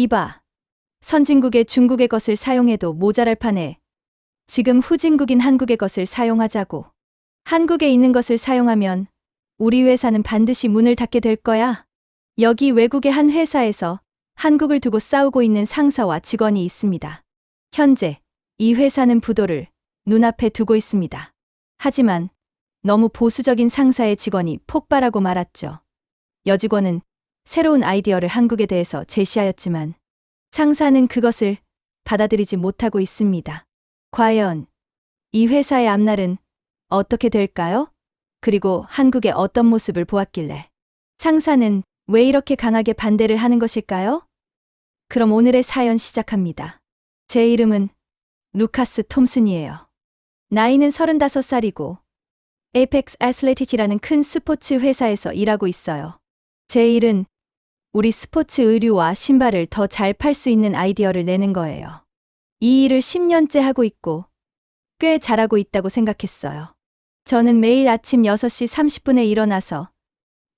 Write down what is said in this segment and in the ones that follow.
이봐. 선진국의 중국의 것을 사용해도 모자랄 판에 지금 후진국인 한국의 것을 사용하자고. 한국에 있는 것을 사용하면 우리 회사는 반드시 문을 닫게 될 거야. 여기 외국의 한 회사에서 한국을 두고 싸우고 있는 상사와 직원이 있습니다. 현재 이 회사는 부도를 눈앞에 두고 있습니다. 하지만 너무 보수적인 상사의 직원이 폭발하고 말았죠. 여직원은 새로운 아이디어를 한국에 대해서 제시하였지만 상사는 그것을 받아들이지 못하고 있습니다. 과연 이 회사의 앞날은 어떻게 될까요? 그리고 한국의 어떤 모습을 보았길래 상사는 왜 이렇게 강하게 반대를 하는 것일까요? 그럼 오늘의 사연 시작합니다. 제 이름은 루카스 톰슨이에요. 나이는 35살이고 에이펙스 애슬레틱이라는 큰 스포츠 회사에서 일하고 있어요. 제 일은 우리 스포츠 의류와 신발을 더 잘 팔 수 있는 아이디어를 내는 거예요. 이 일을 10년째 하고 있고 꽤 잘하고 있다고 생각했어요. 저는 매일 아침 6시 30분에 일어나서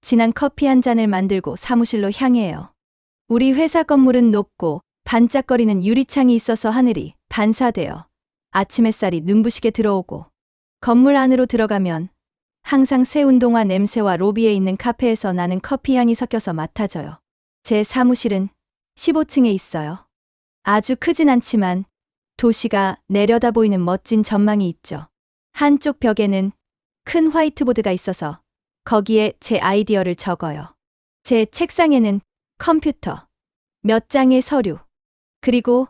진한 커피 한 잔을 만들고 사무실로 향해요. 우리 회사 건물은 높고 반짝거리는 유리창이 있어서 하늘이 반사되어 아침 햇살이 눈부시게 들어오고 건물 안으로 들어가면 항상 새 운동화 냄새와 로비에 있는 카페에서 나는 커피 향이 섞여서 맡아져요. 제 사무실은 15층에 있어요. 아주 크진 않지만 도시가 내려다 보이는 멋진 전망이 있죠. 한쪽 벽에는 큰 화이트보드가 있어서 거기에 제 아이디어를 적어요. 제 책상에는 컴퓨터, 몇 장의 서류, 그리고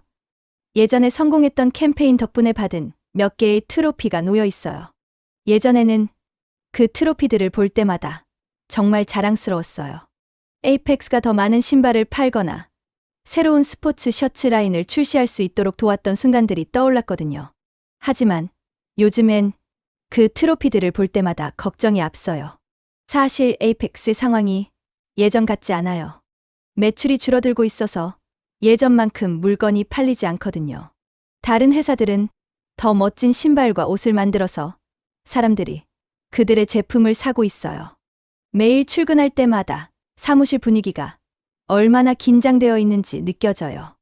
예전에 성공했던 캠페인 덕분에 받은 몇 개의 트로피가 놓여 있어요. 예전에는 그 트로피들을 볼 때마다 정말 자랑스러웠어요. 에이펙스가 더 많은 신발을 팔거나 새로운 스포츠 셔츠 라인을 출시할 수 있도록 도왔던 순간들이 떠올랐거든요. 하지만 요즘엔 그 트로피들을 볼 때마다 걱정이 앞서요. 사실 에이펙스의 상황이 예전 같지 않아요. 매출이 줄어들고 있어서 예전만큼 물건이 팔리지 않거든요. 다른 회사들은 더 멋진 신발과 옷을 만들어서 사람들이 그들의 제품을 사고 있어요. 매일 출근할 때마다 사무실 분위기가 얼마나 긴장되어 있는지 느껴져요.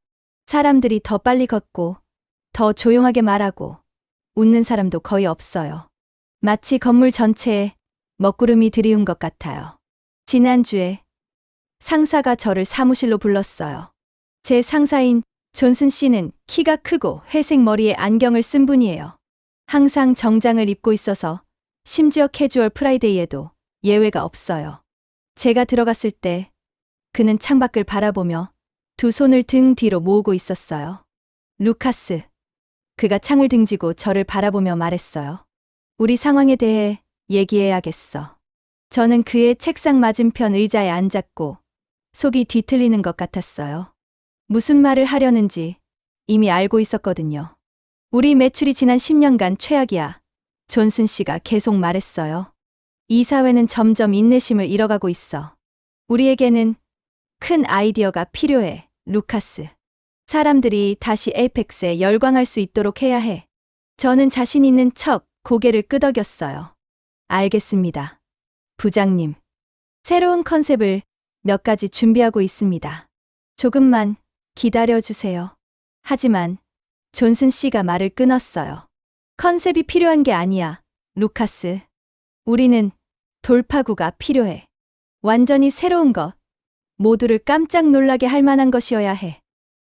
사람들이 더 빨리 걷고 더 조용하게 말하고 웃는 사람도 거의 없어요. 마치 건물 전체에 먹구름이 들이운 것 같아요. 지난주에 상사가 저를 사무실로 불렀어요. 제 상사인 존슨 씨는 키가 크고 회색 머리에 안경을 쓴 분이에요. 항상 정장을 입고 있어서 심지어 캐주얼 프라이데이에도 예외가 없어요. 제가 들어갔을 때 그는 창밖을 바라보며 두 손을 등 뒤로 모으고 있었어요. 루카스. 그가 창을 등지고 저를 바라보며 말했어요. 우리 상황에 대해 얘기해야겠어. 저는 그의 책상 맞은편 의자에 앉았고 속이 뒤틀리는 것 같았어요. 무슨 말을 하려는지 이미 알고 있었거든요. 우리 매출이 지난 10년간 최악이야. 존슨 씨가 계속 말했어요. 이 사회는 점점 인내심을 잃어가고 있어. 우리에게는 큰 아이디어가 필요해, 루카스. 사람들이 다시 에이펙스에 열광할 수 있도록 해야 해. 저는 자신 있는 척 고개를 끄덕였어요. 알겠습니다. 부장님. 새로운 컨셉을 몇 가지 준비하고 있습니다. 조금만 기다려주세요. 하지만 존슨 씨가 말을 끊었어요. 컨셉이 필요한 게 아니야, 루카스. 우리는 돌파구가 필요해. 완전히 새로운 것, 모두를 깜짝 놀라게 할 만한 것이어야 해.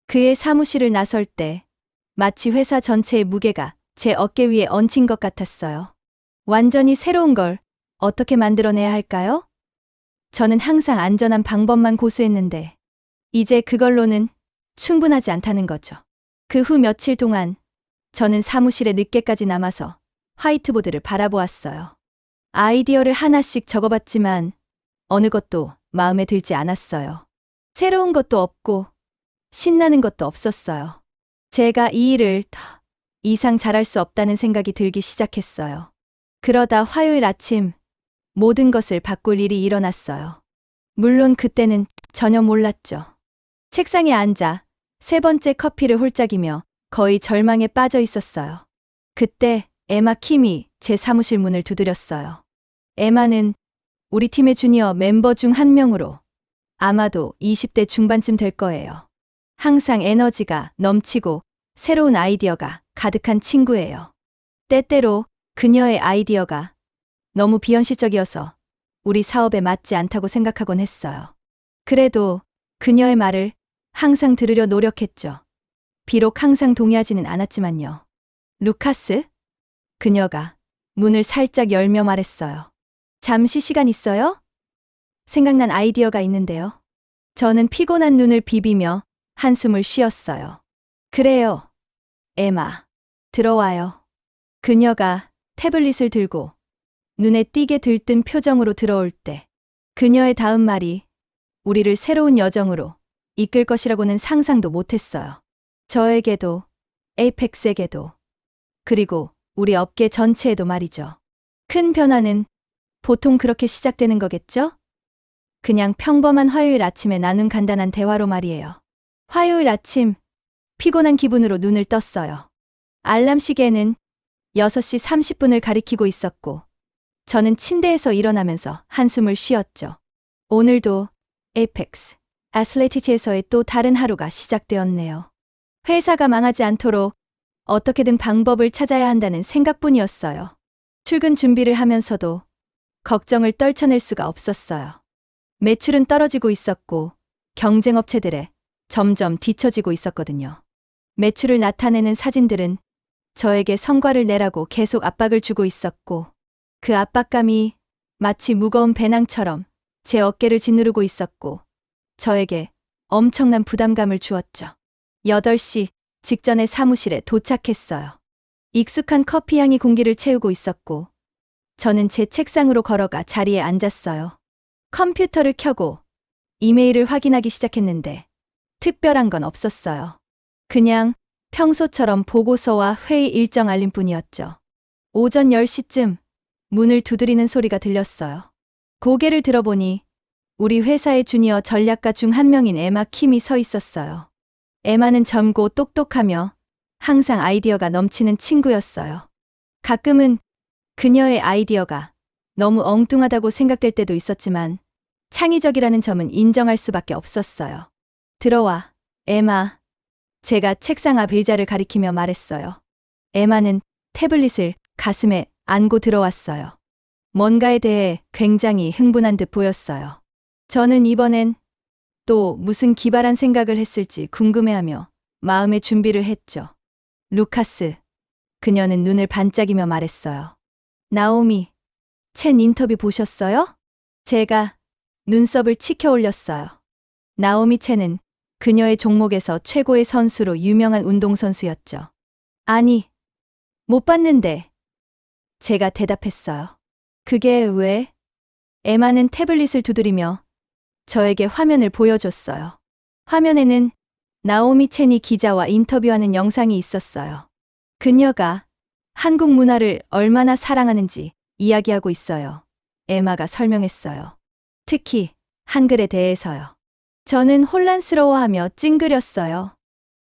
그의 사무실을 나설 때 마치 회사 전체의 무게가 제 어깨 위에 얹힌 것 같았어요. 완전히 새로운 걸 어떻게 만들어내야 할까요? 저는 항상 안전한 방법만 고수했는데 이제 그걸로는 충분하지 않다는 거죠. 그 후 며칠 동안 저는 사무실에 늦게까지 남아서 화이트보드를 바라보았어요. 아이디어를 하나씩 적어봤지만 어느 것도 마음에 들지 않았어요. 새로운 것도 없고 신나는 것도 없었어요. 제가 이 일을 더 이상 잘할 수 없다는 생각이 들기 시작했어요. 그러다 화요일 아침 모든 것을 바꿀 일이 일어났어요. 물론 그때는 전혀 몰랐죠. 책상에 앉아 세 번째 커피를 홀짝이며 거의 절망에 빠져 있었어요. 그때 에마 킴이 제 사무실 문을 두드렸어요. 에마는 우리 팀의 주니어 멤버 중 한 명으로 아마도 20대 중반쯤 될 거예요. 항상 에너지가 넘치고 새로운 아이디어가 가득한 친구예요. 때때로 그녀의 아이디어가 너무 비현실적이어서 우리 사업에 맞지 않다고 생각하곤 했어요. 그래도 그녀의 말을 항상 들으려 노력했죠. 비록 항상 동의하지는 않았지만요. 루카스? 그녀가 문을 살짝 열며 말했어요. 잠시 시간 있어요? 생각난 아이디어가 있는데요. 저는 피곤한 눈을 비비며 한숨을 쉬었어요. 그래요. 에마. 들어와요. 그녀가 태블릿을 들고 눈에 띄게 들뜬 표정으로 들어올 때 그녀의 다음 말이 우리를 새로운 여정으로 이끌 것이라고는 상상도 못했어요. 저에게도, 에이펙스에게도, 그리고 우리 업계 전체에도 말이죠. 큰 변화는 보통 그렇게 시작되는 거겠죠? 그냥 평범한 화요일 아침에 나눈 간단한 대화로 말이에요. 화요일 아침, 피곤한 기분으로 눈을 떴어요. 알람 시계는 6시 30분을 가리키고 있었고, 저는 침대에서 일어나면서 한숨을 쉬었죠. 오늘도 에이펙스, 애슬레티크에서의 또 다른 하루가 시작되었네요. 회사가 망하지 않도록 어떻게든 방법을 찾아야 한다는 생각뿐이었어요. 출근 준비를 하면서도 걱정을 떨쳐낼 수가 없었어요. 매출은 떨어지고 있었고 경쟁업체들에 점점 뒤처지고 있었거든요. 매출을 나타내는 사진들은 저에게 성과를 내라고 계속 압박을 주고 있었고 그 압박감이 마치 무거운 배낭처럼 제 어깨를 짓누르고 있었고 저에게 엄청난 부담감을 주었죠. 8시 직전에 사무실에 도착했어요. 익숙한 커피 향이 공기를 채우고 있었고 저는 제 책상으로 걸어가 자리에 앉았어요. 컴퓨터를 켜고 이메일을 확인하기 시작했는데 특별한 건 없었어요. 그냥 평소처럼 보고서와 회의 일정 알림뿐이었죠. 오전 10시쯤 문을 두드리는 소리가 들렸어요. 고개를 들어보니 우리 회사의 주니어 전략가 중 한 명인 에마 킴이 서 있었어요. 에마는 젊고 똑똑하며 항상 아이디어가 넘치는 친구였어요. 가끔은 그녀의 아이디어가 너무 엉뚱하다고 생각될 때도 있었지만 창의적이라는 점은 인정할 수밖에 없었어요. 들어와, 에마. 제가 책상 앞 의자를 가리키며 말했어요. 에마는 태블릿을 가슴에 안고 들어왔어요. 뭔가에 대해 굉장히 흥분한 듯 보였어요. 저는 이번엔 또 무슨 기발한 생각을 했을지 궁금해하며 마음의 준비를 했죠. 루카스. 그녀는 눈을 반짝이며 말했어요. 나오미, 첸 인터뷰 보셨어요? 제가 눈썹을 치켜 올렸어요. 나오미 첸은 그녀의 종목에서 최고의 선수로 유명한 운동선수였죠. 아니, 못 봤는데. 제가 대답했어요. 그게 왜? 에마는 태블릿을 두드리며 저에게 화면을 보여줬어요. 화면에는 나오미 첸이 기자와 인터뷰하는 영상이 있었어요. 그녀가 한국 문화를 얼마나 사랑하는지 이야기하고 있어요. 에마가 설명했어요. 특히 한글에 대해서요. 저는 혼란스러워하며 찡그렸어요.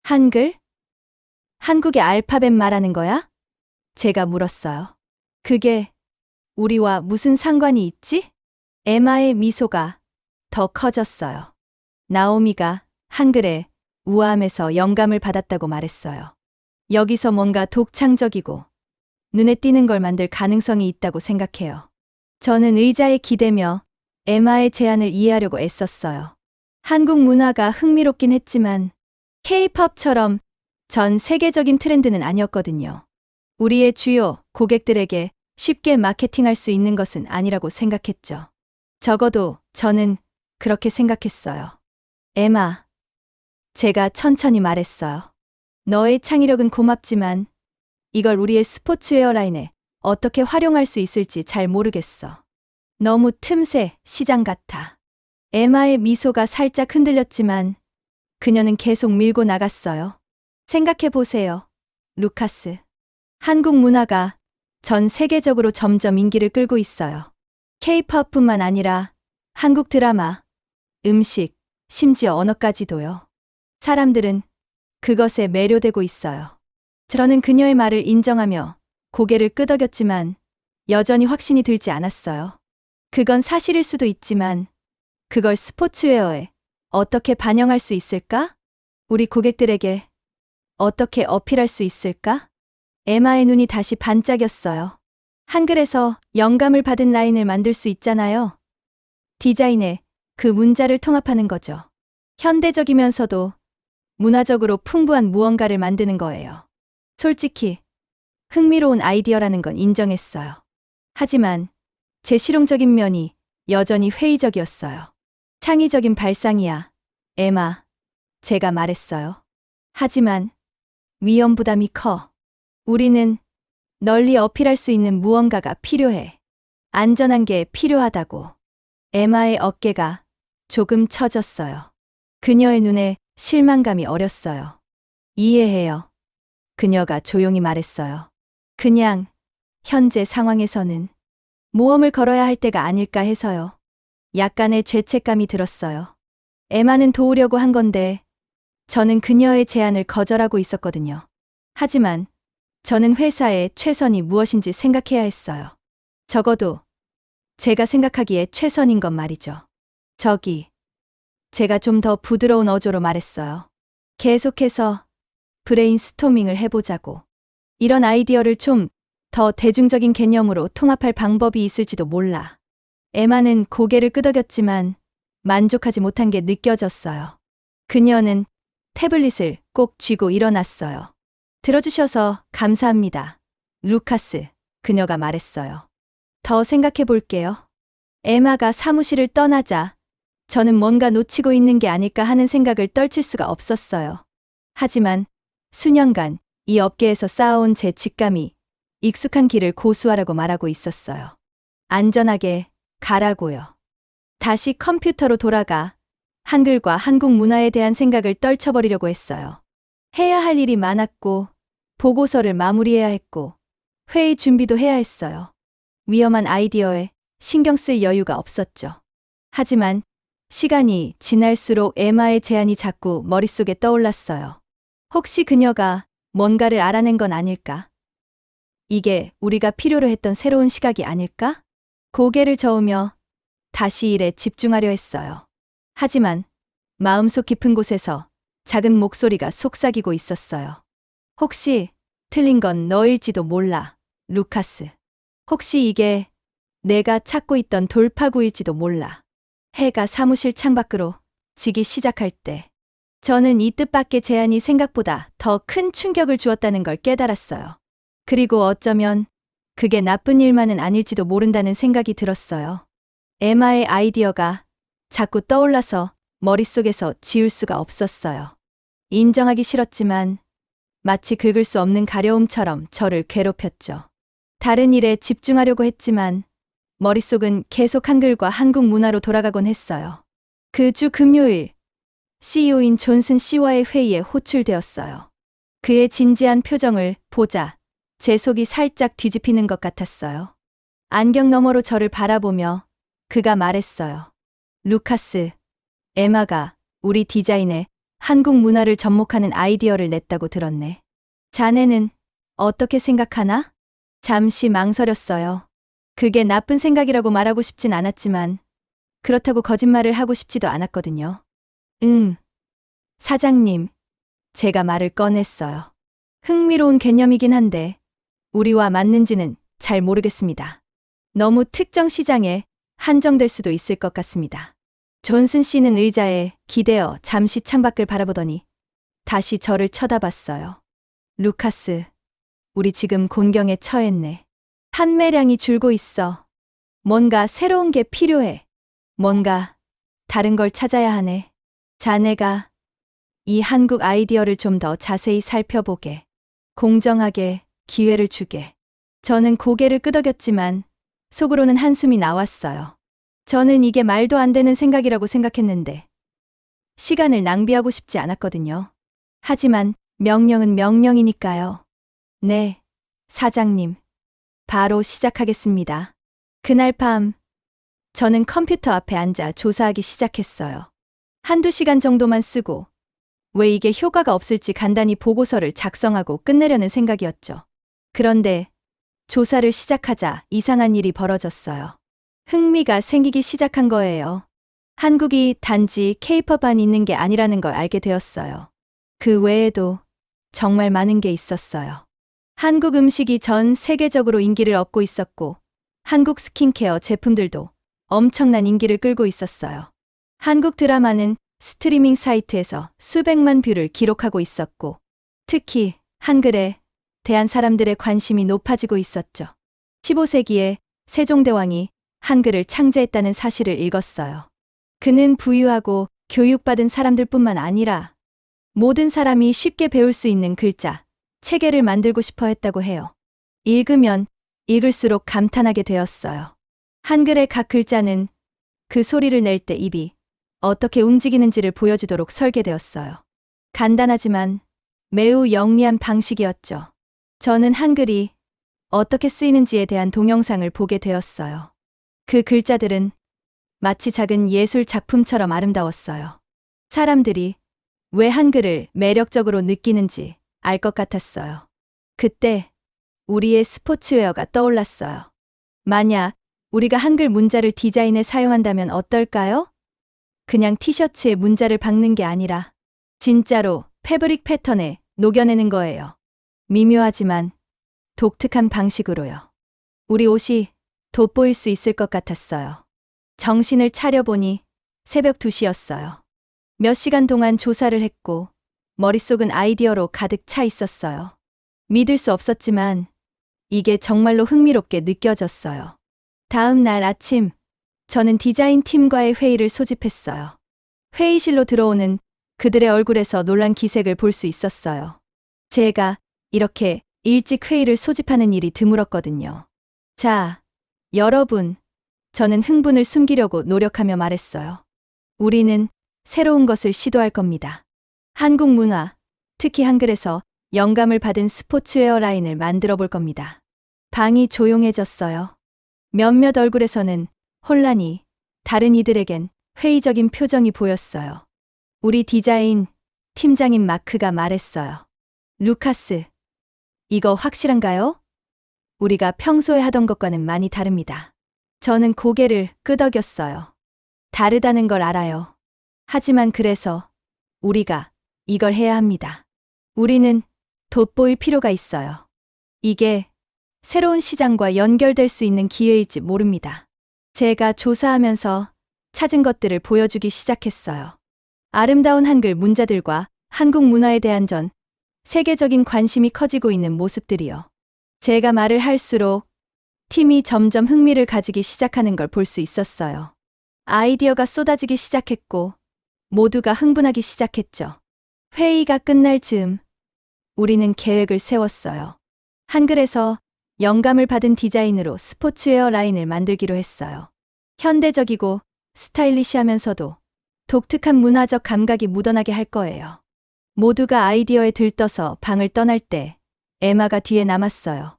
한글? 한국의 알파벳 말하는 거야? 제가 물었어요. 그게 우리와 무슨 상관이 있지? 에마의 미소가 더 커졌어요. 나오미가 한글에 우아함에서 영감을 받았다고 말했어요. 여기서 뭔가 독창적이고 눈에 띄는 걸 만들 가능성이 있다고 생각해요. 저는 의자에 기대며 에마의 제안을 이해하려고 애썼어요. 한국 문화가 흥미롭긴 했지만 K-팝처럼 전 세계적인 트렌드는 아니었거든요. 우리의 주요 고객들에게 쉽게 마케팅할 수 있는 것은 아니라고 생각했죠. 적어도 저는 그렇게 생각했어요. 에마, 제가 천천히 말했어요. 너의 창의력은 고맙지만 이걸 우리의 스포츠웨어 라인에 어떻게 활용할 수 있을지 잘 모르겠어. 너무 틈새 시장 같아. 에마의 미소가 살짝 흔들렸지만 그녀는 계속 밀고 나갔어요. 생각해 보세요, 루카스. 한국 문화가 전 세계적으로 점점 인기를 끌고 있어요. K-팝뿐만 아니라 한국 드라마, 음식, 심지어 언어까지도요. 사람들은 그것에 매료되고 있어요. 저는 그녀의 말을 인정하며 고개를 끄덕였지만 여전히 확신이 들지 않았어요. 그건 사실일 수도 있지만 그걸 스포츠웨어에 어떻게 반영할 수 있을까? 우리 고객들에게 어떻게 어필할 수 있을까? 에마의 눈이 다시 반짝였어요. 한글에서 영감을 받은 라인을 만들 수 있잖아요. 디자인에 그 문자를 통합하는 거죠. 현대적이면서도 문화적으로 풍부한 무언가를 만드는 거예요. 솔직히 흥미로운 아이디어라는 건 인정했어요. 하지만 제 실용적인 면이 여전히 회의적이었어요. 창의적인 발상이야, 에마. 제가 말했어요. 하지만 위험 부담이 커. 우리는 널리 어필할 수 있는 무언가가 필요해. 안전한 게 필요하다고. 에마의 어깨가 조금 처졌어요. 그녀의 눈에 실망감이 어렸어요. 이해해요. 그녀가 조용히 말했어요. 그냥 현재 상황에서는 모험을 걸어야 할 때가 아닐까 해서요. 약간의 죄책감이 들었어요. 에마는 도우려고 한 건데 저는 그녀의 제안을 거절하고 있었거든요. 하지만 저는 회사의 최선이 무엇인지 생각해야 했어요. 적어도 제가 생각하기에 최선인 건 말이죠. 제가 좀 더 부드러운 어조로 말했어요. 계속해서 브레인스토밍을 해보자고. 이런 아이디어를 좀 더 대중적인 개념으로 통합할 방법이 있을지도 몰라. 에마는 고개를 끄덕였지만 만족하지 못한 게 느껴졌어요. 그녀는 태블릿을 꼭 쥐고 일어났어요. 들어주셔서 감사합니다. 루카스, 그녀가 말했어요. 더 생각해 볼게요. 에마가 사무실을 떠나자 저는 뭔가 놓치고 있는 게 아닐까 하는 생각을 떨칠 수가 없었어요. 하지만 수년간 이 업계에서 쌓아온 제 직감이 익숙한 길을 고수하라고 말하고 있었어요. 안전하게 가라고요. 다시 컴퓨터로 돌아가 한글과 한국 문화에 대한 생각을 떨쳐버리려고 했어요. 해야 할 일이 많았고 보고서를 마무리해야 했고 회의 준비도 해야 했어요. 위험한 아이디어에 신경 쓸 여유가 없었죠. 하지만 시간이 지날수록 에마의 제안이 자꾸 머릿속에 떠올랐어요. 혹시 그녀가 뭔가를 알아낸 건 아닐까? 이게 우리가 필요로 했던 새로운 시각이 아닐까? 고개를 저으며 다시 일에 집중하려 했어요. 하지만 마음속 깊은 곳에서 작은 목소리가 속삭이고 있었어요. 혹시 틀린 건 너일지도 몰라, 루카스. 혹시 이게 내가 찾고 있던 돌파구일지도 몰라. 해가 사무실 창밖으로 지기 시작할 때 저는 이 뜻밖의 제안이 생각보다 더 큰 충격을 주었다는 걸 깨달았어요. 그리고 어쩌면 그게 나쁜 일만은 아닐지도 모른다는 생각이 들었어요. 에마의 아이디어가 자꾸 떠올라서 머릿속에서 지울 수가 없었어요. 인정하기 싫었지만 마치 긁을 수 없는 가려움처럼 저를 괴롭혔죠. 다른 일에 집중하려고 했지만 머릿속은 계속 한글과 한국 문화로 돌아가곤 했어요. 그 주 금요일, CEO인 존슨 씨와의 회의에 호출되었어요. 그의 진지한 표정을 보자 제 속이 살짝 뒤집히는 것 같았어요. 안경 너머로 저를 바라보며 그가 말했어요. 루카스, 에마가 우리 디자인에 한국 문화를 접목하는 아이디어를 냈다고 들었네. 자네는 어떻게 생각하나? 잠시 망설였어요. 그게 나쁜 생각이라고 말하고 싶진 않았지만 그렇다고 거짓말을 하고 싶지도 않았거든요. 사장님, 제가 말을 꺼냈어요. 흥미로운 개념이긴 한데 우리와 맞는지는 잘 모르겠습니다. 너무 특정 시장에 한정될 수도 있을 것 같습니다. 존슨 씨는 의자에 기대어 잠시 창밖을 바라보더니 다시 저를 쳐다봤어요. 루카스, 우리 지금 곤경에 처했네. 판매량이 줄고 있어. 뭔가 새로운 게 필요해. 뭔가 다른 걸 찾아야 하네. 자네가 이 한국 아이디어를 좀 더 자세히 살펴보게. 공정하게 기회를 주게. 저는 고개를 끄덕였지만 속으로는 한숨이 나왔어요. 저는 이게 말도 안 되는 생각이라고 생각했는데 시간을 낭비하고 싶지 않았거든요. 하지만 명령은 명령이니까요. 네, 사장님. 바로 시작하겠습니다. 그날 밤 저는 컴퓨터 앞에 앉아 조사하기 시작했어요. 한두 시간 정도만 쓰고 왜 이게 효과가 없을지 간단히 보고서를 작성하고 끝내려는 생각이었죠. 그런데 조사를 시작하자 이상한 일이 벌어졌어요. 흥미가 생기기 시작한 거예요. 한국이 단지 K-팝만 있는 게 아니라는 걸 알게 되었어요. 그 외에도 정말 많은 게 있었어요. 한국 음식이 전 세계적으로 인기를 얻고 있었고, 한국 스킨케어 제품들도 엄청난 인기를 끌고 있었어요. 한국 드라마는 스트리밍 사이트에서 수백만 뷰를 기록하고 있었고, 특히 한글에 대한 사람들의 관심이 높아지고 있었죠. 15세기에 세종대왕이 한글을 창제했다는 사실을 읽었어요. 그는 부유하고 교육받은 사람들뿐만 아니라 모든 사람이 쉽게 배울 수 있는 글자, 체계를 만들고 싶어 했다고 해요. 읽으면 읽을수록 감탄하게 되었어요. 한글의 각 글자는 그 소리를 낼 때 입이 어떻게 움직이는지를 보여주도록 설계되었어요. 간단하지만 매우 영리한 방식이었죠. 저는 한글이 어떻게 쓰이는지에 대한 동영상을 보게 되었어요. 그 글자들은 마치 작은 예술 작품처럼 아름다웠어요. 사람들이 왜 한글을 매력적으로 느끼는지 알 것 같았어요. 그때 우리의 스포츠웨어가 떠올랐어요. 만약 우리가 한글 문자를 디자인에 사용한다면 어떨까요? 그냥 티셔츠에 문자를 박는 게 아니라 진짜로 패브릭 패턴에 녹여내는 거예요. 미묘하지만 독특한 방식으로요. 우리 옷이 돋보일 수 있을 것 같았어요. 정신을 차려보니 새벽 2시였어요. 몇 시간 동안 조사를 했고 머릿속은 아이디어로 가득 차 있었어요. 믿을 수 없었지만 이게 정말로 흥미롭게 느껴졌어요. 다음 날 아침, 저는 디자인 팀과의 회의를 소집했어요. 회의실로 들어오는 그들의 얼굴에서 놀란 기색을 볼 수 있었어요. 제가 이렇게 일찍 회의를 소집하는 일이 드물었거든요. 자, 여러분, 저는 흥분을 숨기려고 노력하며 말했어요. 우리는 새로운 것을 시도할 겁니다. 한국 문화, 특히 한글에서 영감을 받은 스포츠웨어 라인을 만들어 볼 겁니다. 방이 조용해졌어요. 몇몇 얼굴에서는 혼란이, 다른 이들에겐 회의적인 표정이 보였어요. 우리 디자인 팀장인 마크가 말했어요. 루카스, 이거 확실한가요? 우리가 평소에 하던 것과는 많이 다릅니다. 저는 고개를 끄덕였어요. 다르다는 걸 알아요. 하지만 그래서 우리가 이걸 해야 합니다. 우리는 돋보일 필요가 있어요. 이게 새로운 시장과 연결될 수 있는 기회일지 모릅니다. 제가 조사하면서 찾은 것들을 보여주기 시작했어요. 아름다운 한글 문자들과 한국 문화에 대한 전 세계적인 관심이 커지고 있는 모습들이요. 제가 말을 할수록 팀이 점점 흥미를 가지기 시작하는 걸 볼 수 있었어요. 아이디어가 쏟아지기 시작했고 모두가 흥분하기 시작했죠. 회의가 끝날 즈음 우리는 계획을 세웠어요. 한글에서 영감을 받은 디자인으로 스포츠웨어 라인을 만들기로 했어요. 현대적이고 스타일리시하면서도 독특한 문화적 감각이 묻어나게 할 거예요. 모두가 아이디어에 들떠서 방을 떠날 때 에마가 뒤에 남았어요.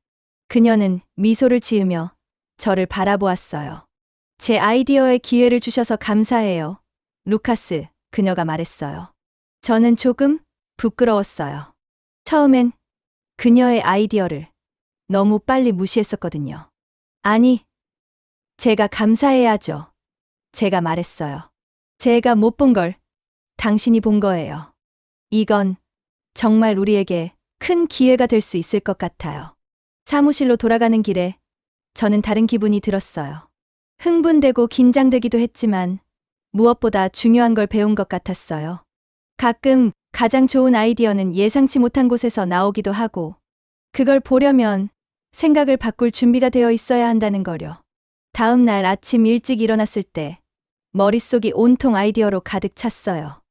그녀는 미소를 지으며 저를 바라보았어요. 제 아이디어에 기회를 주셔서 감사해요. 루카스, 그녀가 말했어요. 저는 조금 부끄러웠어요. 처음엔 그녀의 아이디어를 너무 빨리 무시했었거든요. 아니, 제가 감사해야죠. 제가 말했어요. 제가 못 본 걸 당신이 본 거예요. 이건 정말 우리에게 큰 기회가 될 수 있을 것 같아요. 사무실로 돌아가는 길에 저는 다른 기분이 들었어요. 흥분되고 긴장되기도 했지만 무엇보다 중요한 걸 배운 것 같았어요. 가끔 가장 좋은 아이디어는 예상치 못한 곳에서 나오기도 하고 그걸 보려면 생각을 바꿀 준비가 되어 있어야 한다는 거요. 다음 날 아침 일찍 일어났을 때 머릿속이 온통 아이디어로 가득 찼어요.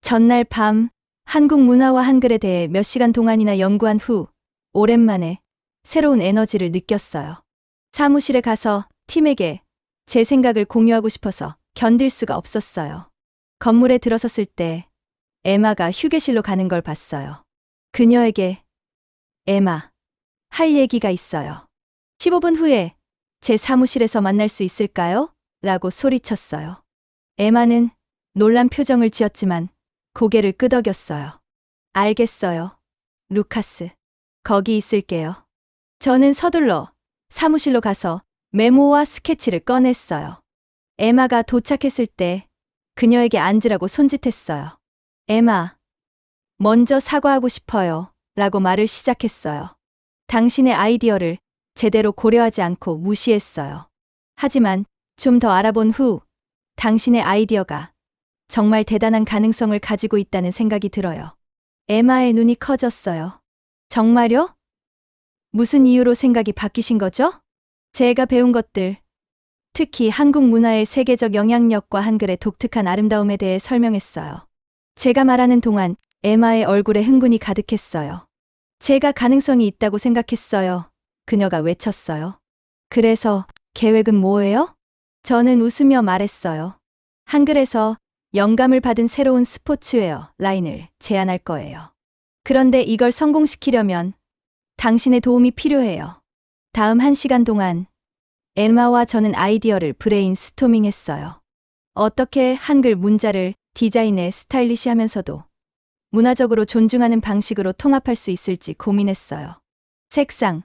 전날 밤 한국 문화와 한글에 대해 몇 시간 동안이나 연구한 후 오랜만에 새로운 에너지를 느꼈어요. 사무실에 가서 팀에게 제 생각을 공유하고 싶어서 견딜 수가 없었어요. 건물에 들어섰을 때 에마가 휴게실로 가는 걸 봤어요. 그녀에게 에마, 할 얘기가 있어요. 15분 후에 제 사무실에서 만날 수 있을까요? 라고 소리쳤어요. 에마는 놀란 표정을 지었지만 고개를 끄덕였어요. 알겠어요. 루카스. 거기 있을게요. 저는 서둘러 사무실로 가서 메모와 스케치를 꺼냈어요. 에마가 도착했을 때 그녀에게 앉으라고 손짓했어요. 에마, 먼저 사과하고 싶어요. 라고 말을 시작했어요. 당신의 아이디어를 제대로 고려하지 않고 무시했어요. 하지만 좀 더 알아본 후 당신의 아이디어가 정말 대단한 가능성을 가지고 있다는 생각이 들어요. 에마의 눈이 커졌어요. 정말요? 무슨 이유로 생각이 바뀌신 거죠? 제가 배운 것들, 특히 한국 문화의 세계적 영향력과 한글의 독특한 아름다움에 대해 설명했어요. 제가 말하는 동안 에마의 얼굴에 흥분이 가득했어요. 제가 가능성이 있다고 생각했어요. 그녀가 외쳤어요. 그래서 계획은 뭐예요? 저는 웃으며 말했어요. 한글에서 영감을 받은 새로운 스포츠웨어 라인을 제안할 거예요. 그런데 이걸 성공시키려면 당신의 도움이 필요해요. 다음 1시간 동안 에마와 저는 아이디어를 브레인스토밍 했어요. 어떻게 한글 문자를 디자인에 스타일리시하면서도 문화적으로 존중하는 방식으로 통합할 수 있을지 고민했어요. 색상,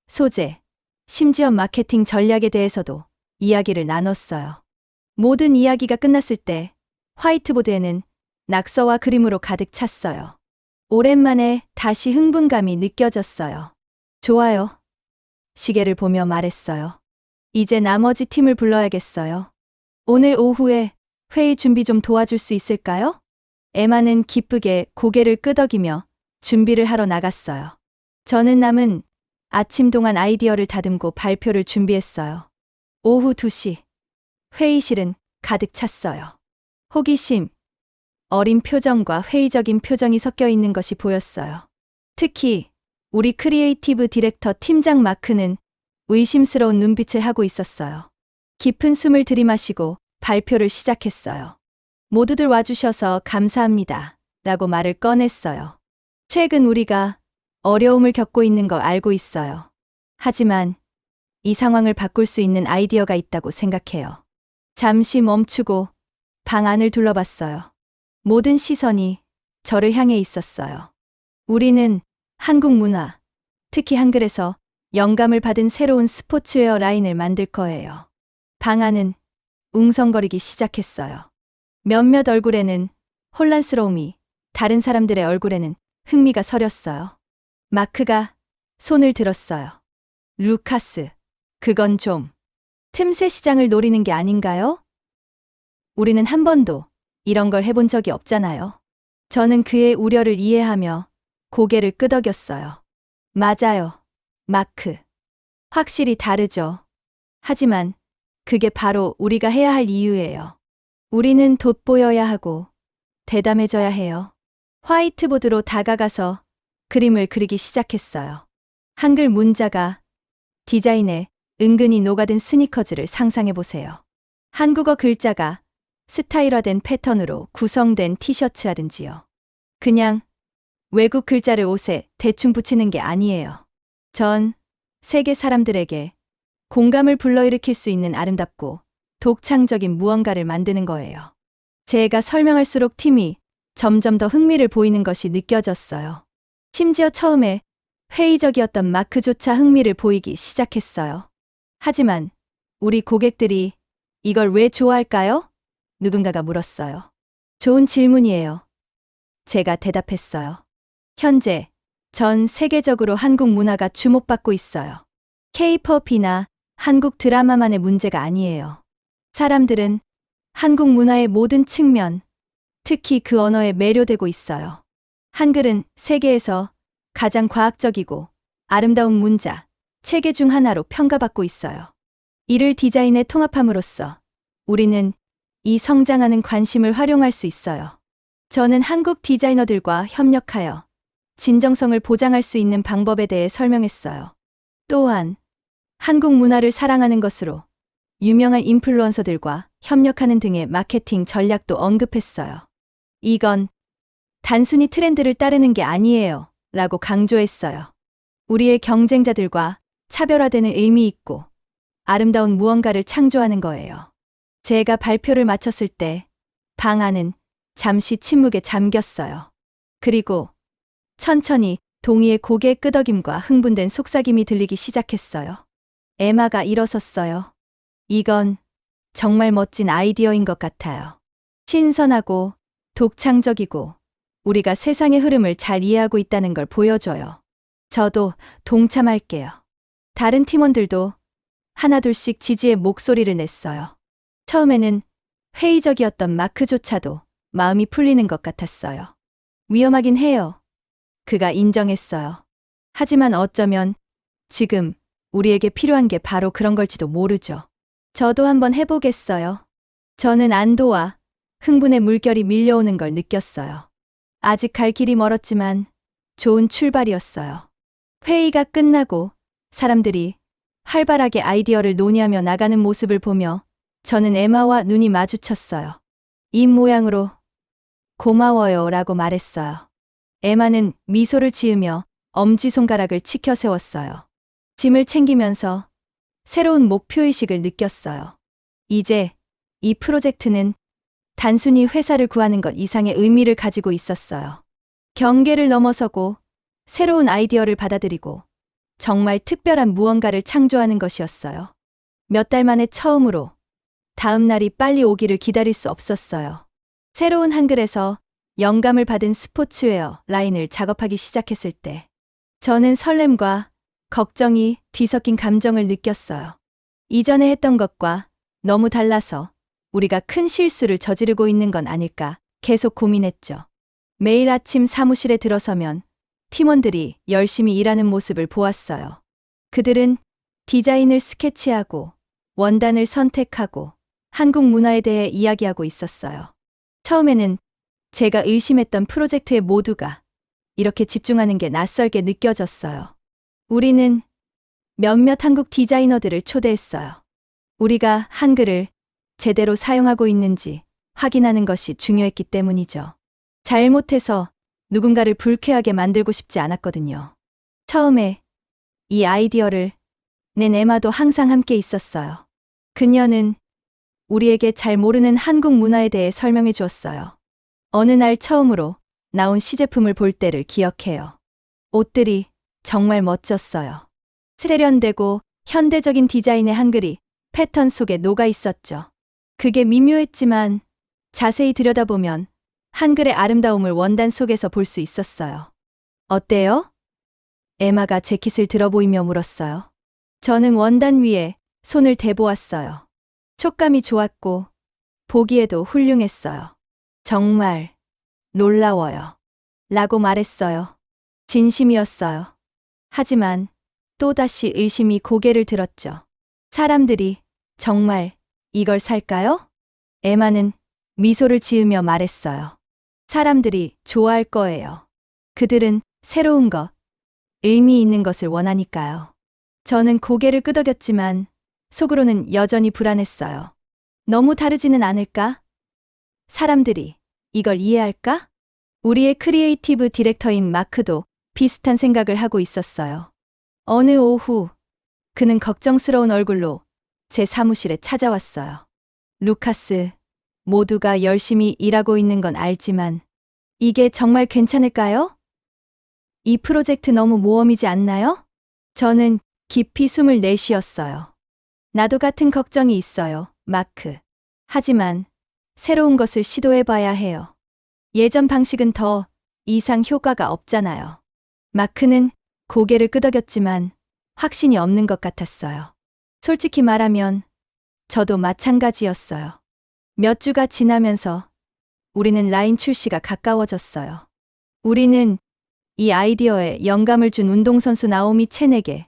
소재, 심지어 마케팅 전략에 대해서도 이야기를 나눴어요. 모든 이야기가 끝났을 때 화이트보드에는 낙서와 그림으로 가득 찼어요. 오랜만에 다시 흥분감이 느껴졌어요. 좋아요. 시계를 보며 말했어요. 이제 나머지 팀을 불러야겠어요. 오늘 오후에 회의 준비 좀 도와줄 수 있을까요? 에마는 기쁘게 고개를 끄덕이며 준비를 하러 나갔어요. 저는 남은 아침 동안 아이디어를 다듬고 발표를 준비했어요. 오후 2시. 회의실은 가득 찼어요. 호기심, 어린 표정과 회의적인 표정이 섞여 있는 것이 보였어요. 특히 우리 크리에이티브 디렉터 팀장 마크는 의심스러운 눈빛을 하고 있었어요. 깊은 숨을 들이마시고 발표를 시작했어요. 모두들 와주셔서 감사합니다. 라고 말을 꺼냈어요. 최근 우리가 어려움을 겪고 있는 거 알고 있어요. 하지만 이 상황을 바꿀 수 있는 아이디어가 있다고 생각해요. 잠시 멈추고 방 안을 둘러봤어요. 모든 시선이 저를 향해 있었어요. 우리는 한국 문화, 특히 한글에서 영감을 받은 새로운 스포츠웨어 라인을 만들 거예요. 방 안은 웅성거리기 시작했어요. 몇몇 얼굴에는 혼란스러움이, 다른 사람들의 얼굴에는 흥미가 서렸어요. 마크가 손을 들었어요. 루카스, 그건 좀 틈새 시장을 노리는 게 아닌가요? 우리는 한 번도 이런 걸 해본 적이 없잖아요. 저는 그의 우려를 이해하며 고개를 끄덕였어요. 맞아요, 마크. 확실히 다르죠. 하지만 그게 바로 우리가 해야 할 이유예요. 우리는 돋보여야 하고 대담해져야 해요. 화이트보드로 다가가서 그림을 그리기 시작했어요. 한글 문자가 디자인에 은근히 녹아든 스니커즈를 상상해보세요. 한국어 글자가 스타일화된 패턴으로 구성된 티셔츠라든지요. 그냥 외국 글자를 옷에 대충 붙이는 게 아니에요. 전 세계 사람들에게 공감을 불러일으킬 수 있는 아름답고 독창적인 무언가를 만드는 거예요. 제가 설명할수록 팀이 점점 더 흥미를 보이는 것이 느껴졌어요. 심지어 처음에 회의적이었던 마크조차 흥미를 보이기 시작했어요. 하지만 우리 고객들이 이걸 왜 좋아할까요? 누군가가 물었어요. 좋은 질문이에요. 제가 대답했어요. 현재 전 세계적으로 한국 문화가 주목받고 있어요. K-팝이나 한국 드라마만의 문제가 아니에요. 사람들은 한국 문화의 모든 측면, 특히 그 언어에 매료되고 있어요. 한글은 세계에서 가장 과학적이고 아름다운 문자, 체계 중 하나로 평가받고 있어요. 이를 디자인에 통합함으로써 우리는 이 성장하는 관심을 활용할 수 있어요. 저는 한국 디자이너들과 협력하여 진정성을 보장할 수 있는 방법에 대해 설명했어요. 또한 한국 문화를 사랑하는 것으로 유명한 인플루언서들과 협력하는 등의 마케팅 전략도 언급했어요. 이건 단순히 트렌드를 따르는 게 아니에요. 라고 강조했어요. 우리의 경쟁자들과 차별화되는 의미 있고 아름다운 무언가를 창조하는 거예요. 제가 발표를 마쳤을 때 방 안은 잠시 침묵에 잠겼어요. 그리고 천천히 동의의 고개 끄덕임과 흥분된 속삭임이 들리기 시작했어요. 에마가 일어섰어요. 이건 정말 멋진 아이디어인 것 같아요. 신선하고 독창적이고 우리가 세상의 흐름을 잘 이해하고 있다는 걸 보여줘요. 저도 동참할게요. 다른 팀원들도 하나둘씩 지지의 목소리를 냈어요. 처음에는 회의적이었던 마크조차도 마음이 풀리는 것 같았어요. 위험하긴 해요. 그가 인정했어요. 하지만 어쩌면 지금 우리에게 필요한 게 바로 그런 걸지도 모르죠. 저도 한번 해보겠어요. 저는 안도와 흥분의 물결이 밀려오는 걸 느꼈어요. 아직 갈 길이 멀었지만 좋은 출발이었어요. 회의가 끝나고 사람들이 활발하게 아이디어를 논의하며 나가는 모습을 보며 저는 에마와 눈이 마주쳤어요. 입 모양으로 고마워요 라고 말했어요. 에마는 미소를 지으며 엄지손가락을 치켜 세웠어요. 짐을 챙기면서 새로운 목표의식을 느꼈어요. 이제 이 프로젝트는 단순히 회사를 구하는 것 이상의 의미를 가지고 있었어요. 경계를 넘어서고 새로운 아이디어를 받아들이고 정말 특별한 무언가를 창조하는 것이었어요. 몇 달 만에 처음으로 다음 날이 빨리 오기를 기다릴 수 없었어요. 새로운 한글에서 영감을 받은 스포츠웨어 라인을 작업하기 시작했을 때 저는 설렘과 걱정이 뒤섞인 감정을 느꼈어요. 이전에 했던 것과 너무 달라서 우리가 큰 실수를 저지르고 있는 건 아닐까 계속 고민했죠. 매일 아침 사무실에 들어서면 팀원들이 열심히 일하는 모습을 보았어요. 그들은 디자인을 스케치하고 원단을 선택하고 한국 문화에 대해 이야기하고 있었어요. 처음에는 제가 의심했던 프로젝트의 모두가 이렇게 집중하는 게 낯설게 느껴졌어요. 우리는 몇몇 한국 디자이너들을 초대했어요. 우리가 한글을 제대로 사용하고 있는지 확인하는 것이 중요했기 때문이죠. 잘못해서 누군가를 불쾌하게 만들고 싶지 않았거든요. 처음에 이 아이디어를 낸 에마도 항상 함께 있었어요. 그녀는 우리에게 잘 모르는 한국 문화에 대해 설명해 주었어요. 어느 날 처음으로 나온 시제품을 볼 때를 기억해요. 옷들이 정말 멋졌어요. 세련되고 현대적인 디자인의 한글이 패턴 속에 녹아 있었죠. 그게 미묘했지만 자세히 들여다보면 한글의 아름다움을 원단 속에서 볼 수 있었어요. 어때요? 에마가 재킷을 들어보이며 물었어요. 저는 원단 위에 손을 대보았어요. 촉감이 좋았고 보기에도 훌륭했어요. 정말 놀라워요. 라고 말했어요. 진심이었어요. 하지만 또다시 의심이 고개를 들었죠. 사람들이 정말 이걸 살까요? 에마는 미소를 지으며 말했어요. 사람들이 좋아할 거예요. 그들은 새로운 것, 의미 있는 것을 원하니까요. 저는 고개를 끄덕였지만 속으로는 여전히 불안했어요. 너무 다르지는 않을까? 사람들이 이걸 이해할까? 우리의 크리에이티브 디렉터인 마크도 비슷한 생각을 하고 있었어요. 어느 오후, 그는 걱정스러운 얼굴로 제 사무실에 찾아왔어요. 루카스, 모두가 열심히 일하고 있는 건 알지만 이게 정말 괜찮을까요? 이 프로젝트 너무 모험이지 않나요? 저는 깊이 숨을 내쉬었어요. 나도 같은 걱정이 있어요, 마크. 하지만 새로운 것을 시도해봐야 해요. 예전 방식은 더 이상 효과가 없잖아요. 마크는 고개를 끄덕였지만 확신이 없는 것 같았어요. 솔직히 말하면 저도 마찬가지였어요. 몇 주가 지나면서 우리는 라인 출시가 가까워졌어요. 우리는 이 아이디어에 영감을 준 운동선수 나오미 첸에게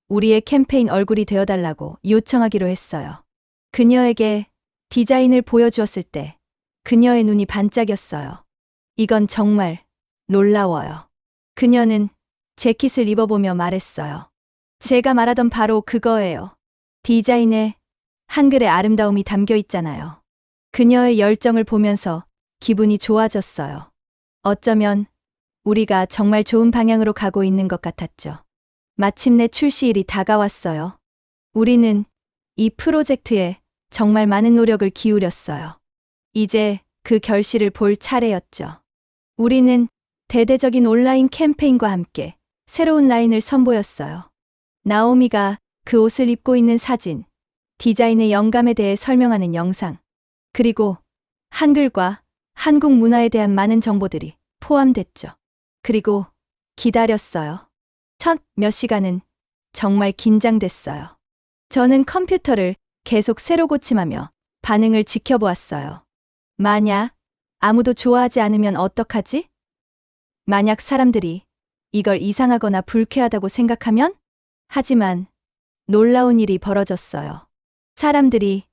우리의 캠페인 얼굴이 되어달라고 요청하기로 했어요. 그녀에게 디자인을 보여주었을 때 그녀의 눈이 반짝였어요. 이건 정말 놀라워요. 그녀는 재킷을 입어보며 말했어요. 제가 말하던 바로 그거예요. 디자인에 한글의 아름다움이 담겨 있잖아요. 그녀의 열정을 보면서 기분이 좋아졌어요. 어쩌면 우리가 정말 좋은 방향으로 가고 있는 것 같았죠. 마침내 출시일이 다가왔어요. 우리는 이 프로젝트에 정말 많은 노력을 기울였어요. 이제 그 결실을 볼 차례였죠. 우리는 대대적인 온라인 캠페인과 함께 새로운 라인을 선보였어요. 나오미가 그 옷을 입고 있는 사진, 디자인의 영감에 대해 설명하는 영상, 그리고 한글과 한국 문화에 대한 많은 정보들이 포함됐죠. 그리고 기다렸어요. 첫 몇 시간은 정말 긴장됐어요. 저는 컴퓨터를 계속 새로 고침하며 반응을 지켜보았어요. 만약 아무도 좋아하지 않으면 어떡하지? 만약 사람들이 이걸 이상하거나 불쾌하다고 생각하면? 하지만 놀라운 일이 벌어졌어요. 사람들이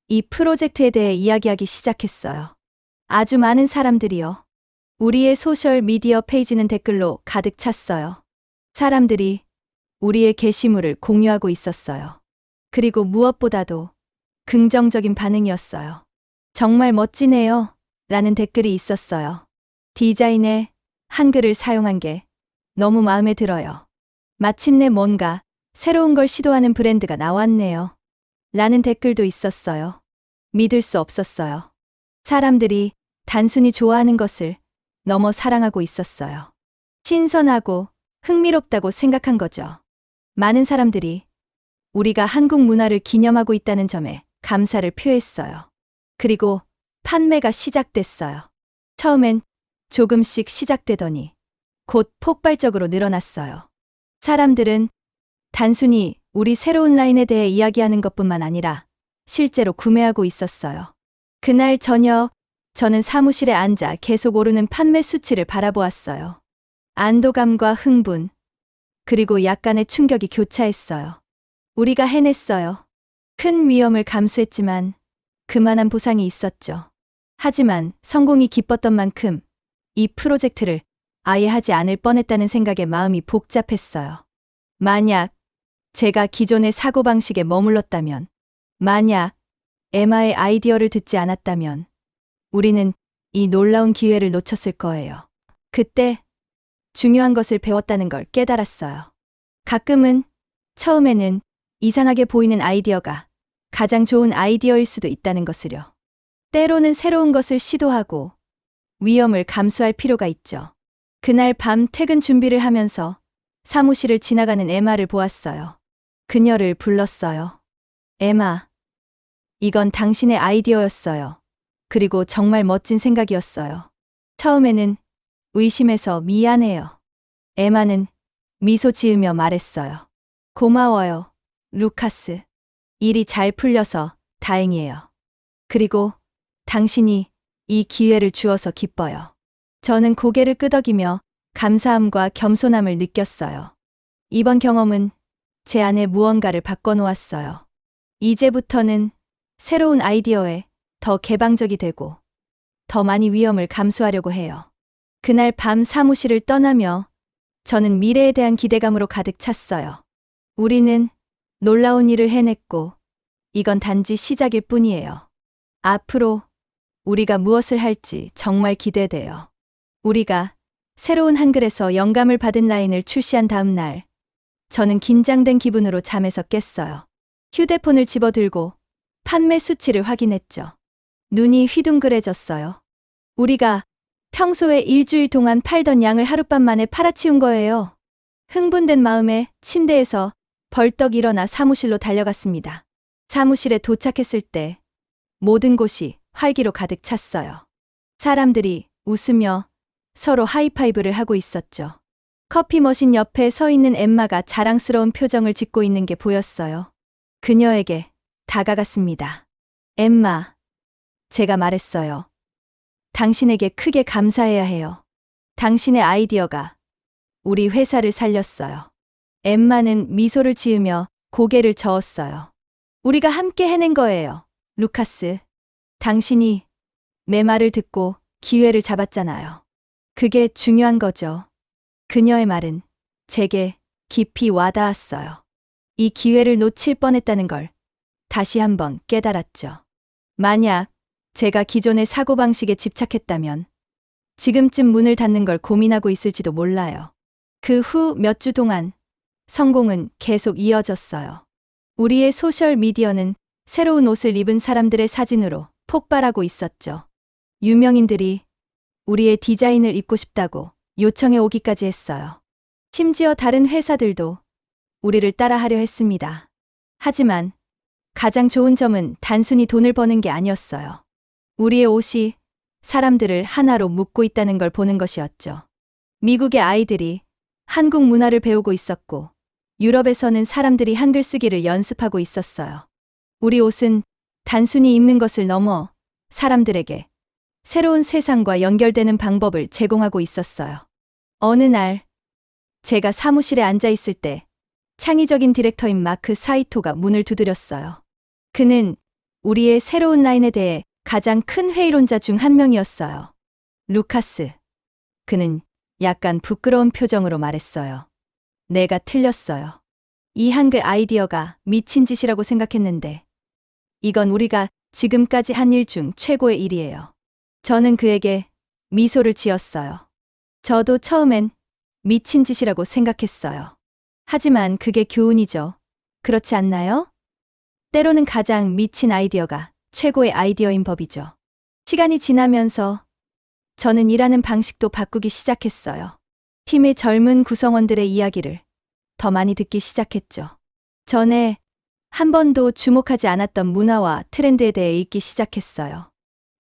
이 프로젝트에 대해 이야기하기 시작했어요. 아주 많은 사람들이요. 우리의 소셜 미디어 페이지는 댓글로 가득 찼어요. 사람들이 우리의 게시물을 공유하고 있었어요. 그리고 무엇보다도 긍정적인 반응이었어요. 정말 멋지네요. 라는 댓글이 있었어요. 디자인에 한글을 사용한 게 너무 마음에 들어요. 마침내 뭔가 새로운 걸 시도하는 브랜드가 나왔네요. 라는 댓글도 있었어요. 믿을 수 없었어요. 사람들이 단순히 좋아하는 것을 넘어 사랑하고 있었어요. 신선하고 흥미롭다고 생각한 거죠. 많은 사람들이 우리가 한국 문화를 기념하고 있다는 점에 감사를 표했어요. 그리고 판매가 시작됐어요. 처음엔 조금씩 시작되더니 곧 폭발적으로 늘어났어요. 사람들은 단순히 우리 새로운 라인에 대해 이야기하는 것뿐만 아니라 실제로 구매하고 있었어요. 그날 저녁, 저는 사무실에 앉아 계속 오르는 판매 수치를 바라보았어요. 안도감과 흥분, 그리고 약간의 충격이 교차했어요. 우리가 해냈어요. 큰 위험을 감수했지만 그만한 보상이 있었죠. 하지만 성공이 기뻤던 만큼 이 프로젝트를 아예 하지 않을 뻔했다는 생각에 마음이 복잡했어요. 만약 제가 기존의 사고방식에 머물렀다면, 만약 에마의 아이디어를 듣지 않았다면, 우리는 이 놀라운 기회를 놓쳤을 거예요. 그때 중요한 것을 배웠다는 걸 깨달았어요. 가끔은 처음에는 이상하게 보이는 아이디어가 가장 좋은 아이디어일 수도 있다는 것을요. 때로는 새로운 것을 시도하고 위험을 감수할 필요가 있죠. 그날 밤 퇴근 준비를 하면서 사무실을 지나가는 에마를 보았어요. 그녀를 불렀어요. 에마, 이건 당신의 아이디어였어요. 그리고 정말 멋진 생각이었어요. 처음에는 의심해서 미안해요. 에마는 미소 지으며 말했어요. 고마워요, 루카스. 일이 잘 풀려서 다행이에요. 그리고 당신이 이 기회를 주어서 기뻐요. 저는 고개를 끄덕이며 감사함과 겸손함을 느꼈어요. 이번 경험은 제 안에 무언가를 바꿔놓았어요. 이제부터는 새로운 아이디어에 더 개방적이 되고 더 많이 위험을 감수하려고 해요. 그날 밤 사무실을 떠나며 저는 미래에 대한 기대감으로 가득 찼어요. 우리는 놀라운 일을 해냈고 이건 단지 시작일 뿐이에요. 앞으로 우리가 무엇을 할지 정말 기대돼요. 우리가 새로운 한글에서 영감을 받은 라인을 출시한 다음 날, 저는 긴장된 기분으로 잠에서 깼어요. 휴대폰을 집어들고 판매 수치를 확인했죠. 눈이 휘둥그레졌어요. 우리가 평소에 일주일 동안 팔던 양을 하룻밤 만에 팔아치운 거예요. 흥분된 마음에 침대에서 벌떡 일어나 사무실로 달려갔습니다. 사무실에 도착했을 때 모든 곳이 활기로 가득 찼어요. 사람들이 웃으며 서로 하이파이브를 하고 있었죠. 커피 머신 옆에 서 있는 엠마가 자랑스러운 표정을 짓고 있는 게 보였어요. 그녀에게 다가갔습니다. 엠마, 제가 말했어요. 당신에게 크게 감사해야 해요. 당신의 아이디어가 우리 회사를 살렸어요. 엠마는 미소를 지으며 고개를 저었어요. 우리가 함께 해낸 거예요, 루카스. 당신이 내 말을 듣고 기회를 잡았잖아요. 그게 중요한 거죠. 그녀의 말은 제게 깊이 와닿았어요. 이 기회를 놓칠 뻔했다는 걸 다시 한번 깨달았죠. 만약 제가 기존의 사고방식에 집착했다면 지금쯤 문을 닫는 걸 고민하고 있을지도 몰라요. 그 후 몇 주 동안 성공은 계속 이어졌어요. 우리의 소셜 미디어는 새로운 옷을 입은 사람들의 사진으로 폭발하고 있었죠. 유명인들이 우리의 디자인을 입고 싶다고 요청해 오기까지 했어요. 심지어 다른 회사들도 우리를 따라하려 했습니다. 하지만 가장 좋은 점은 단순히 돈을 버는 게 아니었어요. 우리의 옷이 사람들을 하나로 묶고 있다는 걸 보는 것이었죠. 미국의 아이들이 한국 문화를 배우고 있었고, 유럽에서는 사람들이 한글 쓰기를 연습하고 있었어요. 우리 옷은 단순히 입는 것을 넘어 사람들에게 새로운 세상과 연결되는 방법을 제공하고 있었어요. 어느 날, 제가 사무실에 앉아 있을 때 창의적인 디렉터인 마크 사이토가 문을 두드렸어요. 그는 우리의 새로운 라인에 대해 가장 큰 회의론자 중 한 명이었어요. 루카스. 그는 약간 부끄러운 표정으로 말했어요. 내가 틀렸어요. 이 한글 아이디어가 미친 짓이라고 생각했는데, 이건 우리가 지금까지 한 일 중 최고의 일이에요. 저는 그에게 미소를 지었어요. 저도 처음엔 미친 짓이라고 생각했어요. 하지만 그게 교훈이죠. 그렇지 않나요? 때로는 가장 미친 아이디어가 최고의 아이디어인 법이죠. 시간이 지나면서 저는 일하는 방식도 바꾸기 시작했어요. 팀의 젊은 구성원들의 이야기를 더 많이 듣기 시작했죠. 전에 한 번도 주목하지 않았던 문화와 트렌드에 대해 읽기 시작했어요.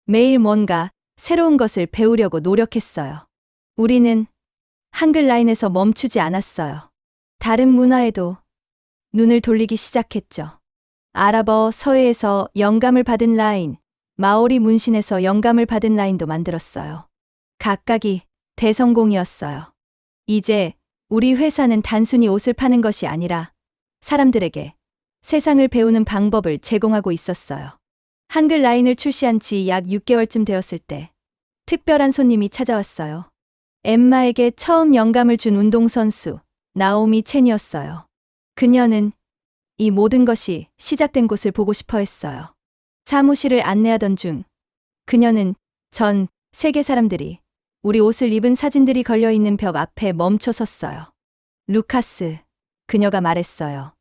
매일 뭔가 새로운 것을 배우려고 노력했어요. 우리는 한글 라인에서 멈추지 않았어요. 다른 문화에도 눈을 돌리기 시작했죠. 아랍어 서해에서 영감을 받은 라인, 마오리 문신에서 영감을 받은 라인도 만들었어요. 각각이 대성공이었어요. 이제 우리 회사는 단순히 옷을 파는 것이 아니라 사람들에게 세상을 배우는 방법을 제공하고 있었어요. 한글 라인을 출시한 지 약 6개월쯤 되었을 때 특별한 손님이 찾아왔어요. 엠마에게 처음 영감을 준 운동선수 나오미 첸이었어요. 그녀는 이 모든 것이 시작된 곳을 보고 싶어 했어요. 사무실을 안내하던 중 그녀는 전 세계 사람들이 우리 옷을 입은 사진들이 걸려있는 벽 앞에 멈춰 섰어요. 루카스, 그녀가 말했어요.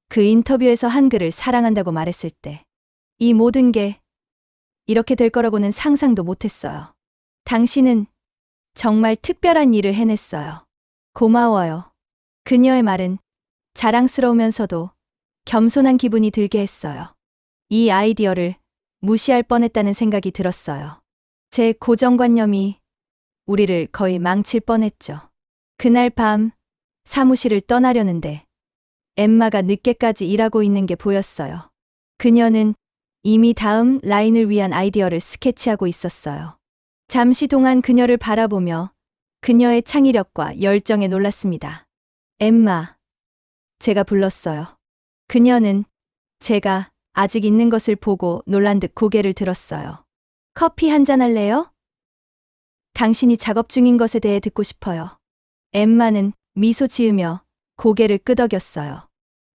그 인터뷰에서 한글을 사랑한다고 말했을 때 이 모든 게 이렇게 될 거라고는 상상도 못했어요. 당신은 정말 특별한 일을 해냈어요. 고마워요. 그녀의 말은 자랑스러우면서도 겸손한 기분이 들게 했어요. 이 아이디어를 무시할 뻔했다는 생각이 들었어요. 제 고정관념이 우리를 거의 망칠 뻔했죠. 그날 밤 사무실을 떠나려는데 엠마가 늦게까지 일하고 있는 게 보였어요. 그녀는 이미 다음 라인을 위한 아이디어를 스케치하고 있었어요. 잠시 동안 그녀를 바라보며 그녀의 창의력과 열정에 놀랐습니다. 엠마, 제가 불렀어요. 그녀는 제가 아직 있는 것을 보고 놀란 듯 고개를 들었어요. 커피 한잔 할래요? 당신이 작업 중인 것에 대해 듣고 싶어요. 엠마는 미소 지으며 고개를 끄덕였어요.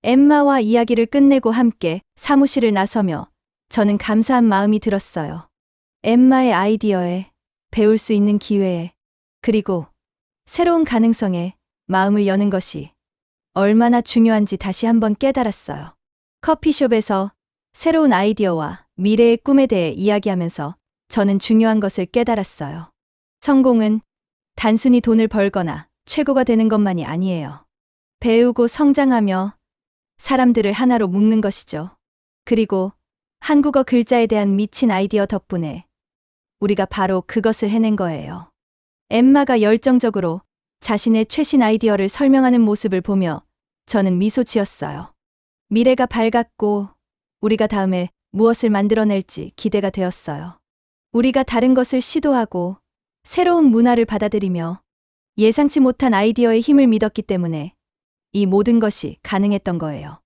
엠마와 이야기를 끝내고 함께 사무실을 나서며 저는 감사한 마음이 들었어요. 엠마의 아이디어에, 배울 수 있는 기회에, 그리고 새로운 가능성에 마음을 여는 것이 얼마나 중요한지 다시 한번 깨달았어요. 커피숍에서 새로운 아이디어와 미래의 꿈에 대해 이야기하면서 저는 중요한 것을 깨달았어요. 성공은 단순히 돈을 벌거나 최고가 되는 것만이 아니에요. 배우고 성장하며 사람들을 하나로 묶는 것이죠. 그리고 한국어 글자에 대한 미친 아이디어 덕분에 우리가 바로 그것을 해낸 거예요. 엠마가 열정적으로 자신의 최신 아이디어를 설명하는 모습을 보며 저는 미소 지었어요. 미래가 밝았고 우리가 다음에 무엇을 만들어낼지 기대가 되었어요. 우리가 다른 것을 시도하고 새로운 문화를 받아들이며 예상치 못한 아이디어의 힘을 믿었기 때문에 이 모든 것이 가능했던 거예요.